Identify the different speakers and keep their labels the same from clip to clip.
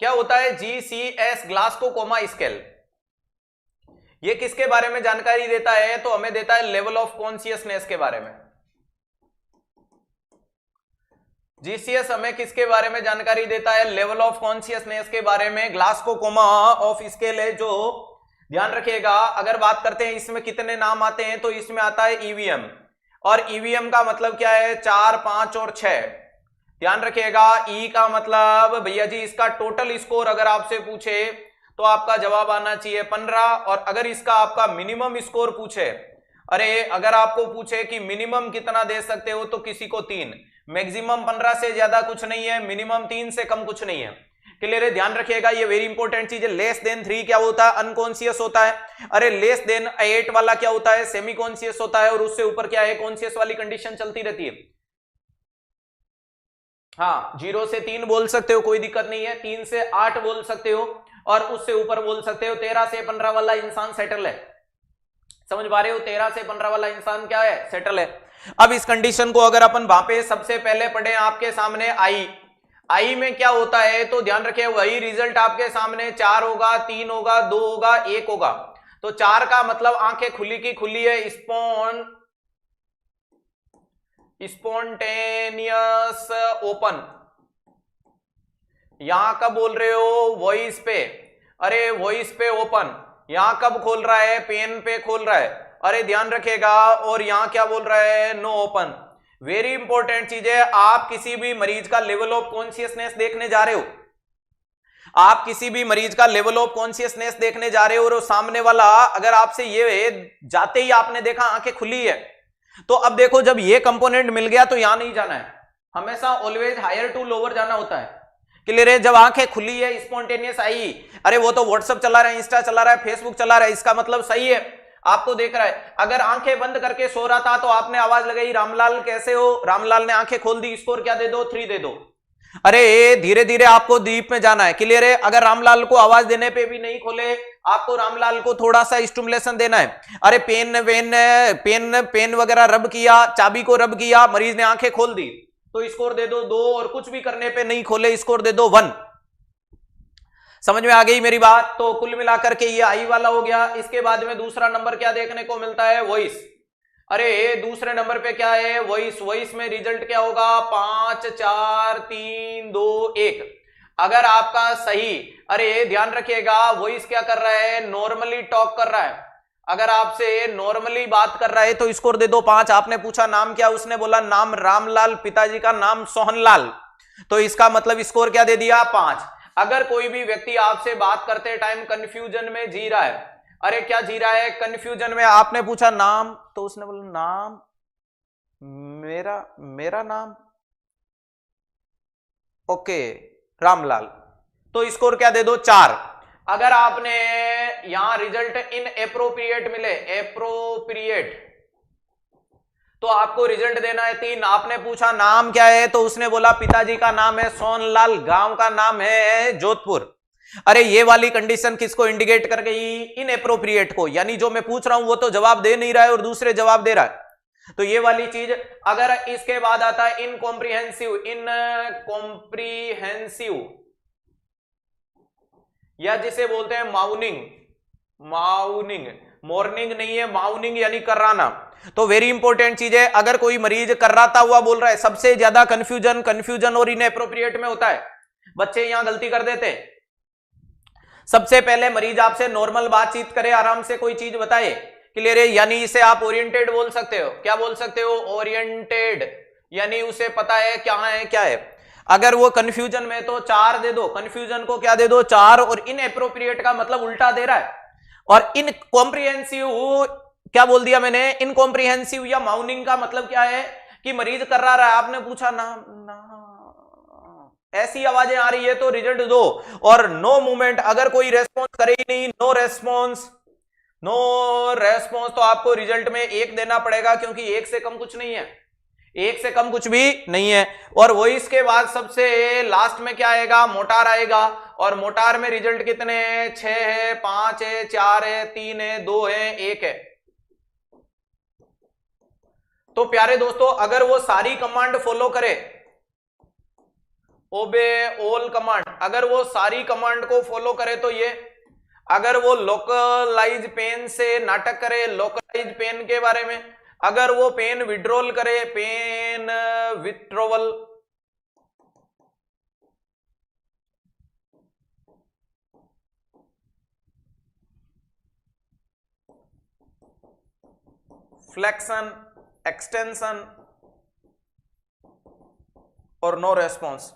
Speaker 1: क्या होता है GCS, ग्लास्को कोमा स्केल। ये किसके बारे में जानकारी देता है? तो हमें देता है लेवल ऑफ कॉन्शियसनेस के बारे में। GCS हमें किसके बारे में जानकारी देता है? लेवल ऑफ कॉन्शियसनेस के बारे में। ग्लास्को कोमा ऑफ स्केल है जो, ध्यान रखिएगा, अगर बात करते हैं इसमें कितने नाम आते हैं तो इसमें आता है ईवीएम, और ईवीएम का मतलब क्या है? 4, 5 और 6। ध्यान रखिएगा, ई का मतलब भैया जी इसका टोटल स्कोर अगर आपसे पूछे तो आपका जवाब आना चाहिए 15, और अगर इसका आपका मिनिमम स्कोर पूछे, अरे अगर आपको पूछे कि मिनिमम कितना दे सकते हो तो किसी को 3, मैक्सिमम 15 से ज्यादा कुछ नहीं है, मिनिमम 3 से कम कुछ नहीं है। क्लियर है? ध्यान रखिएगा, ये वेरी इंपॉर्टेंट चीज है। लेस देन 3 क्या होता है? अनकॉन्शियस होता है। अरे लेस देन 8 वाला क्या होता है? सेमी कॉन्शियस होता है, और उससे ऊपर क्या है? कॉन्शियस वाली कंडीशन चलती रहती है। हाँ, 0 से 3 बोल सकते हो, कोई दिक्कत नहीं है, 3 से 8 बोल सकते हो, और उससे ऊपर बोल सकते हो। 13 से 15 वाला इंसान सेटल है। समझ पा रहे हो? 13 से 15 वाला इंसान क्या है? सेटल है। अब इस कंडीशन को अगर अपन वहां पे सबसे पहले पढ़े आपके सामने आई में क्या होता है तो ध्यान रखिए, वही रिजल्ट आपके सामने 4 होगा, 3 होगा, 2 होगा, 1 होगा। तो 4 का मतलब आंखें खुली की खुली है, स्पॉन्टेनियस ओपन। यहां कब बोल रहे हो? वॉइस पे। अरे वॉइस पे ओपन। यहां कब खोल रहा है? पेन पे खोल रहा है। अरे ध्यान रखिएगा, और यहां क्या बोल रहा है? Know open. वेरी इंपॉर्टेंट चीज है, आप किसी भी मरीज का लेवल ऑफ कॉन्शियसनेस देखने जा रहे हो, आप किसी भी मरीज का लेवल ऑफ कॉन्शियसनेस देखने जा रहे हो, और सामने वाला अगर आपसे ये जाते ही आपने देखा आंखें खुली है, तो अब देखो जब ये कंपोनेंट मिल गया तो यहां नहीं जाना है, हमेशा ऑलवेज हायर टू लोअर जाना होता है। क्लियर है? जब आंखें खुली है, स्पॉन्टेनियस आई, अरे वो तो व्हाट्सएप चला रहा है, इंस्टा चला रहा है, फेसबुक चला रहा है, इसका मतलब सही है, आपको देख रहा है। अगर आंखें बंद करके सो रहा था तो आपने आवाज लगाई, रामलाल कैसे हो? रामलाल ने आंखें खोल दी, स्कोर क्या दे दो? 3 दे दो। अरे धीरे धीरे आपको डीप में जाना है। क्लियर है? अगर रामलाल को आवाज देने पे भी नहीं खोले, आपको रामलाल को थोड़ा सा स्टिमुलेशन देना है। अरे पेन वगैरह रब किया, चाबी को रब किया, मरीज ने आंखें खोल दी, तो स्कोर दे दो 2, और कुछ भी करने पे नहीं खोले, स्कोर दे दो 1। समझ में आ गई मेरी बात? तो कुल मिलाकर के ये आई वाला हो गया। इसके बाद में दूसरा नंबर क्या देखने को मिलता है? वॉइस। अरे दूसरे नंबर पे क्या है? वॉइस। वॉइस में रिजल्ट क्या होगा? 5, 4, 3, 2, 1। अगर आपका सही, अरे ध्यान रखिएगा, वॉइस क्या कर रहा है? नॉर्मली टॉक कर रहा है। अगर आपसे नॉर्मली बात कर रहा है तो स्कोर दे दो 5। आपने पूछा नाम क्या? उसने बोला नाम रामलाल, पिताजी का नाम सोहनलाल, तो इसका मतलब स्कोर क्या दे दिया? 5। अगर कोई भी व्यक्ति आपसे बात करते टाइम कंफ्यूजन में जी रहा है, अरे क्या जी रहा है? कंफ्यूजन में। आपने पूछा नाम, तो उसने बोला नाम मेरा नाम, ओके, रामलाल, तो स्कोर क्या दे दो? 4। अगर आपने यहां रिजल्ट इन एप्रोप्रिएट मिले, एप्रोप्रिएट, तो आपको रिजल्ट देना है 3। आपने पूछा नाम क्या है, तो उसने बोला पिताजी का नाम है सोनलाल, गांव का नाम है जोधपुर। अरे ये वाली कंडीशन किसको इंडिकेट कर गई? इनएप्रोप्रिएट को, यानी जो मैं पूछ रहा हूं वो तो जवाब दे नहीं रहा है और दूसरे जवाब दे रहा है, तो ये वाली चीज। अगर इसके बाद आता है इनकॉम्प्रिहेंसिव, इनकॉम्प्रिहेंसिव, या जिसे बोलते हैं माउनिंग, माउनिंग, मॉर्निंग नहीं है, माउनिंग यानी कर्राना। तो वेरी इंपॉर्टेंट चीज है, अगर कोई मरीज कर्राता हुआ बोल रहा है, सबसे ज्यादा कंफ्यूजन और इनएप्रोप्रिएट में होता है, बच्चे यहां गलती कर देते हैं। सबसे पहले मरीज आपसे नॉर्मल बातचीत करे, आराम से कोई चीज बताए, क्लियर है, यानी इसे आप ओरिएंटेड बोल सकते हो। क्या बोल सकते हो? ओरिएंटेड, यानी उसे पता है क्या है क्या है। अगर वो कंफ्यूजन में तो 4 दे दो, कंफ्यूजन को क्या दे दो? 4, और इनएप्रोप्रिएट का मतलब उल्टा दे रहा है। और इनकॉम्प्रिहेंसिव क्या बोल दिया मैंने? इनकॉम्प्रिहेंसिव या माउनिंग का मतलब क्या है कि मरीज कर रहा है, आपने पूछा नाम, ऐसी आवाजें आ रही है तो रिजल्ट दो। और नो मूवमेंट, अगर कोई रेस्पॉन्स करे ही नहीं, नो रेस्पॉन्स, नो रेस्पॉन्स, तो आपको रिजल्ट में 1 देना पड़ेगा, क्योंकि 1 से कम कुछ नहीं है, 1 से कम कुछ भी नहीं है। और वॉइस के बाद सबसे लास्ट में क्या आएगा? मोटार आएगा। और मोटार में रिजल्ट कितने हैं? 6 है, 5 है, 4 है, 3 है, 2 है, 1 है। तो प्यारे दोस्तों, अगर वो सारी कमांड फॉलो करे ओबे ऑल कमांड, अगर वो सारी कमांड को फॉलो करे तो ये, अगर वो लोकलाइज पेन से नाटक करे, लोकलाइज पेन के बारे में, अगर वो पेन विड्रॉल करे, पेन विथड्रॉवल, फ्लेक्शन, एक्सटेंशन और नो रेस्पॉन्स,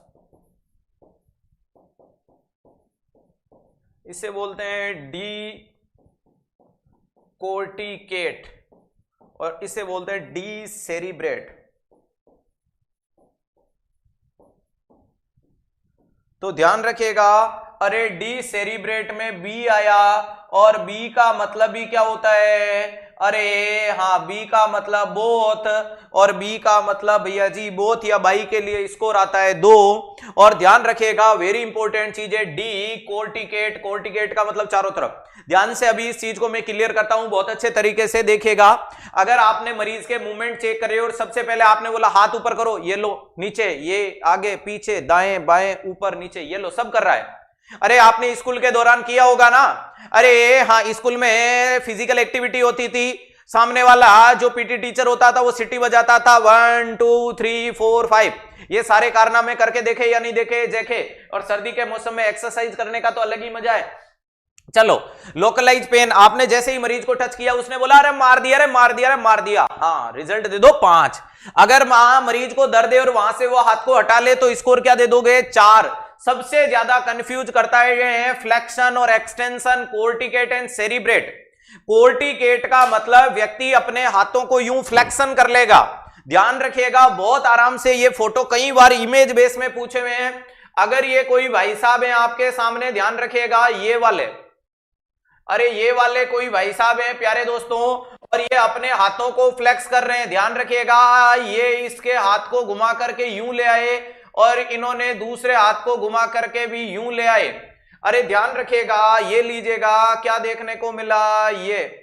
Speaker 1: इसे बोलते हैं डी कोर्टिकेट और इसे बोलते हैं डी सेरिब्रेट। तो ध्यान रखिएगा, अरे डी सेरिब्रेट में बी आया और बी का मतलब भी क्या होता है, अरे हाँ बी का मतलब बोथ और बी का मतलब भैया जी बोथ या बाई के लिए स्कोर आता है 2। और ध्यान रखिएगा वेरी इंपॉर्टेंट चीज है डी कोर्टिकेट, कोर्टिकेट का मतलब चारों तरफ। ध्यान से अभी इस चीज को मैं क्लियर करता हूं बहुत अच्छे तरीके से, देखिएगा अगर आपने मरीज के मूवमेंट चेक करे और सबसे पहले आपने बोला हाथ ऊपर करो, ये लो, नीचे, ये आगे पीछे, दाएं बाएं ऊपर नीचे, ये लो, सब कर रहा है। अरे आपने स्कूल के दौरान किया होगा ना, अरे हाँ स्कूल में फिजिकल एक्टिविटी होती थी, सामने वाला जो पीटी टीचर होता था वो सीटी बजाता था 1 2 3 4 5, ये सारे कारनामे करके देखे या नहीं देखे, देखे। और सर्दी के मौसम में एक्सरसाइज करने का तो अलग ही मजा है। चलो लोकलाइज पेन, आपने जैसे ही मरीज को टच किया उसने बोला अरे मार दिया, अरे मार दिया, अरे मार दिया, हाँ रिजल्ट दे दो 5। अगर मरीज को दर्द है और वहां से वो हाथ को हटा ले तो स्कोर क्या दे दोगे, 4। सबसे ज्यादा कंफ्यूज करता है फ्लेक्शन और एक्सटेंशन, कोर्टिकेट एंड सेरिब्रेट। कोर्टिकेट का मतलब व्यक्ति अपने हाथों को यूं फ्लेक्शन कर लेगा। ध्यान रखिएगा बहुत आराम से, ये फोटो कई बार इमेज बेस में पूछे हुए हैं। अगर ये कोई भाई साहब है आपके सामने, ध्यान रखिएगा ये वाले, अरे ये वाले कोई भाई साहब हैं प्यारे दोस्तों, और ये अपने हाथों को फ्लेक्स कर रहे हैं। ध्यान रखिएगा ये इसके हाथ को घुमा करके यूं ले आए और इन्होंने दूसरे हाथ को घुमा करके भी यूं ले आए। अरे ध्यान रखिएगा, ये लीजिएगा क्या देखने को मिला, ये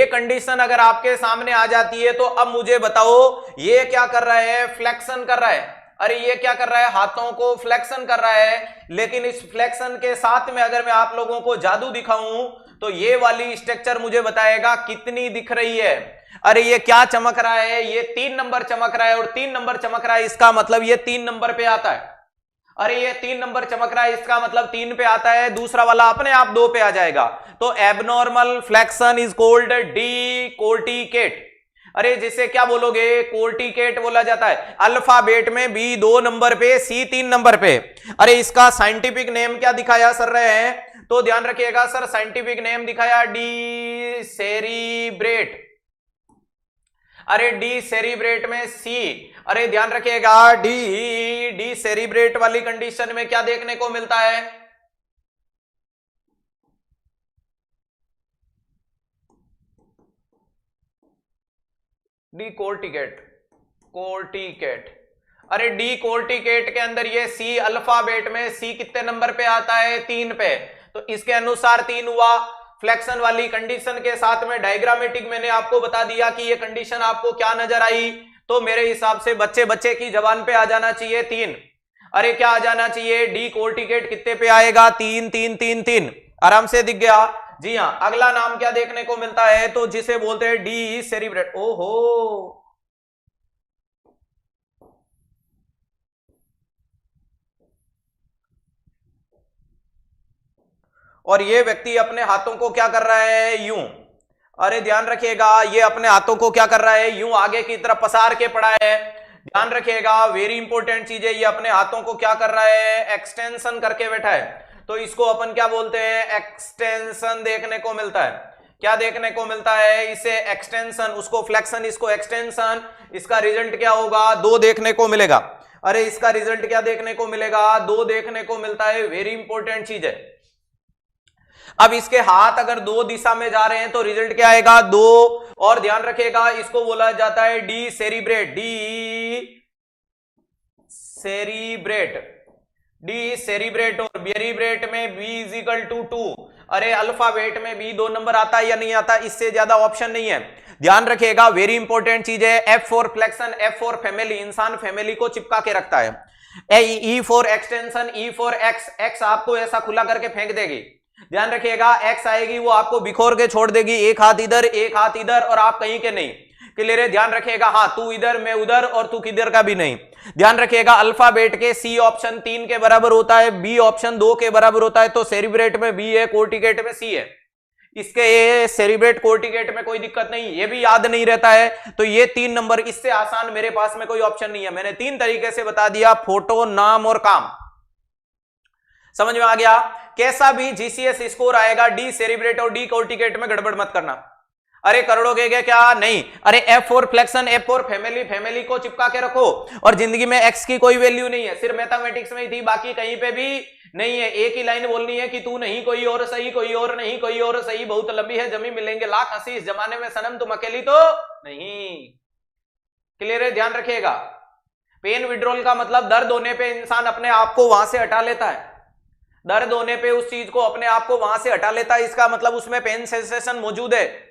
Speaker 1: कंडीशन अगर आपके सामने आ जाती है तो अब मुझे बताओ ये क्या कर रहा है, फ्लेक्शन कर रहा है। अरे ये क्या कर रहा है, हाथों को फ्लेक्शन कर रहा है। लेकिन इस फ्लेक्शन के साथ में अगर मैं आप लोगों को जादू दिखाऊं तो ये वाली स्ट्रक्चर मुझे बताएगा कितनी दिख रही है। अरे ये क्या चमक रहा है, ये 3 नंबर चमक रहा है और 3 नंबर चमक रहा है, इसका मतलब ये 3 नंबर पे आता है। अरे ये 3 नंबर चमक रहा है, इसका मतलब 3 पे आता है, दूसरा वाला अपने आप 2 पे आ जाएगा। तो abnormal flexion is called decorticate. अरे जिसे क्या बोलोगे, कोर्टिकेट बोला जाता है। अल्फाबेट में बी 2 नंबर पे, सी 3 नंबर पे। अरे इसका साइंटिफिक नेम क्या दिखाया सर रहे हैं, तो ध्यान रखिएगा सर साइंटिफिक नेम दिखाया डी सेरिब्रेट। अरे डी सेरिब्रेट में सी, अरे ध्यान रखिएगा डी सेरिब्रेट वाली कंडीशन में क्या देखने को मिलता है, डी कोर्टिकेट, कोर्टिकेट। अरे डी कोर्टिकेट के अंदर ये सी अल्फाबेट में सी कितने नंबर पे आता है, 3 पे। तो इसके अनुसार 3 हुआ। फ्लेक्शन वाली कंडीशन के साथ में डायग्रामेटिक मैंने आपको बता दिया कि ये कंडीशन आपको क्या नजर आई, तो मेरे हिसाब से बच्चे की जबान पे आ जाना चाहिए 3। अरे क्या आ जाना चाहिए, डी कोर्टिकेट कितने पे आएगा, 3 3 3 3, आराम से दिख गया। जी हाँ, अगला नाम क्या देखने को मिलता है, तो जिसे बोलते हैं डी सेरिब्रेट। ओहो, और ये व्यक्ति अपने हाथों को क्या कर रहा है, यूं। अरे ध्यान रखिएगा ये अपने हाथों को क्या कर रहा है, यूं आगे की तरफ पसार के पड़ा है। ध्यान रखिएगा वेरी इंपॉर्टेंट चीज है, ये अपने हाथों को क्या कर रहा है, एक्सटेंशन करके बैठा है। तो इसको अपन क्या बोलते हैं, एक्सटेंशन देखने को मिलता है। क्या देखने को मिलता है, इसे एक्सटेंशन, उसको फ्लेक्शन, इसको एक्सटेंशन। इसका रिजल्ट क्या होगा, 2 देखने को मिलेगा। अरे इसका रिजल्ट क्या देखने को मिलेगा, 2 देखने को मिलता है। वेरी इंपॉर्टेंट चीज है। अब इसके हाथ अगर 2 दिशा में जा रहे हैं तो रिजल्ट क्या आएगा, 2। और ध्यान रखिएगा इसको बोला जाता है डी सेरिब्रेट, डी सेरिब्रेट, डी सेरिब्रेट। और बेरिब्रेट में बी इज इक्वल टू 2। अरे अल्फाबेट में बी 2 नंबर आता है या नहीं आता, इससे ज्यादा ऑप्शन नहीं है। ध्यान रखिएगा, वेरी इंपॉर्टेंट चीज है। F for flexion, F for family, इंसान फैमिली को चिपका के रखता है। E for extension, E for x, x आपको ऐसा खुला करके फेंक देगी। ध्यान रखिएगा, एक्स आएगी वो आपको बिखोर के छोड़ देगी, एक हाथ इधर एक हाथ इधर और आप कहीं के नहीं। क्लियर है? ध्यान रखिएगा, हाँ तू इधर मैं उधर और तू किधर का भी नहीं। ध्यान रखिएगा, अल्फाबेट के सी ऑप्शन 3 के बराबर होता है, बी ऑप्शन 2 के बराबर होता है, तो सेरिब्रेट में बी है, कोर्टिकेट में सी है। इसके सेरिब्रेट कोर्टिकेट में कोई दिक्कत नहीं, ये भी याद नहीं रहता है, तो ये 3 नंबर, इससे आसान मेरे पास में कोई ऑप्शन नहीं है। मैंने 3 तरीके से बता दिया, फोटो, नाम और काम। समझ में आ गया? कैसा भी जीसीएस स्कोर आएगा, डी सेरिब्रेट और डी कोर्टिकेट में गड़बड़ मत करना। अरे करोड़ोगे क्या? नहीं। अरे F for flexion, F for family, family को चिपका के रखो। और जिंदगी में एक्स की कोई वैल्यू नहीं है, सिर्फ मैथमेटिक्स में ही थी, बाकी कहीं पे भी नहीं है। एक ही लाइन बोलनी है कि तू नहीं कोई और सही, कोई और नहीं कोई और सही, बहुत लंबी है जमी मिलेंगे लाख हंसी, इस जमाने में सनम तुम अकेली तो नहीं। क्लियर है? ध्यान रखिएगा, पेन विड्रॉल का मतलब दर्द होने पे इंसान अपने आप को वहां से हटा लेता है, दर्द होने पे उस चीज को अपने आप को वहां से हटा लेता है, इसका मतलब उसमें पेन सेंसेशन मौजूद है।